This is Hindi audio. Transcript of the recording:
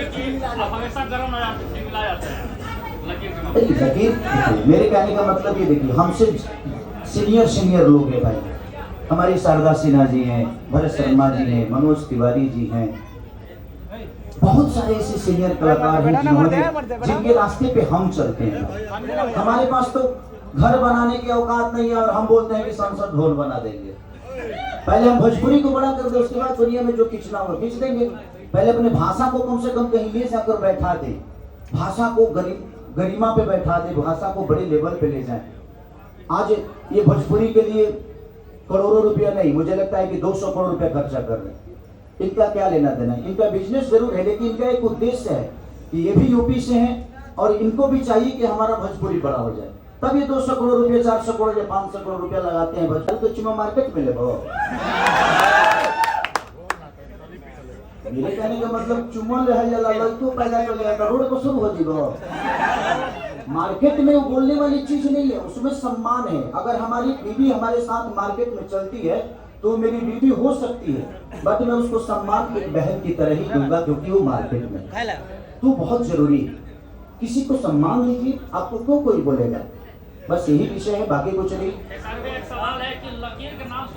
देखिए कि आप हमेशा गर्म मिला जाते हैं लकीर के मामले में। लकीर, मेरे कहने का मतलब ये देखिए, हमसे सीनियर लोग हैं भाई। हमारी शारदा सिन्हा जी हैं, भरत शर्मा जी हैं, मनोज तिवारी जी हैं, बहुत सारे ऐसे सीनियर कलाकार हैं जिनके रास्ते पे हम चलते हैं। हमारे पास तो घर बनाने की औकात नहीं है और हम बोलते हैं कि संसद भवन बना देंगे। पहले हम भोजपुरी को बड़ा कर दे, उसके बाद दुनिया में जो खींचना हो खींच देंगे। पहले अपने भाषा को कम से कम कहीं ले जाकर बैठा दे, भाषा को गरिमा पे बैठा दे, भाषा को बड़े लेवल पे ले जाए। आज ये भोजपुरी के लिए करोड़ों रुपया नहीं, मुझे लगता है कि 200 करोड़ रुपया खर्चा कर रहे हैं। इनका क्या लेना देना है? इनका बिजनेस जरूर है, लेकिन इनका एक उद्देश्य है कि ये भी यूपी से हैं और इनको भी चाहिए कि हमारा भोजपुरी बड़ा हो जाए। तब ये 200 करोड़ रुपया, 400 करोड़ या 500 करोड़ रुपया लगाते हैं। भोजपुरी तो चुमा मार्केट में ले। मेरे कहने का मतलब चुमल है लड़को पैदा कर लिया, करोड़ को शुरू हो जीवो। मार्केट में वो बोलने वाली चीज नहीं है, उसमें सम्मान है। अगर हमारी बीवी हमारे साथ मार्केट में चलती है तो मेरी बीवी हो सकती है, बट मैं उसको सम्मान एक बहन की तरह ही दूंगा, क्योंकि वो मार्केट में तो बहुत जरूरी है। किसी को सम्मान दीजिए, आपको क्यों कोई बोलेगा। बस यही विषय है, बाकी कुछ नहीं। एक सवाल है कि लकीर के नाम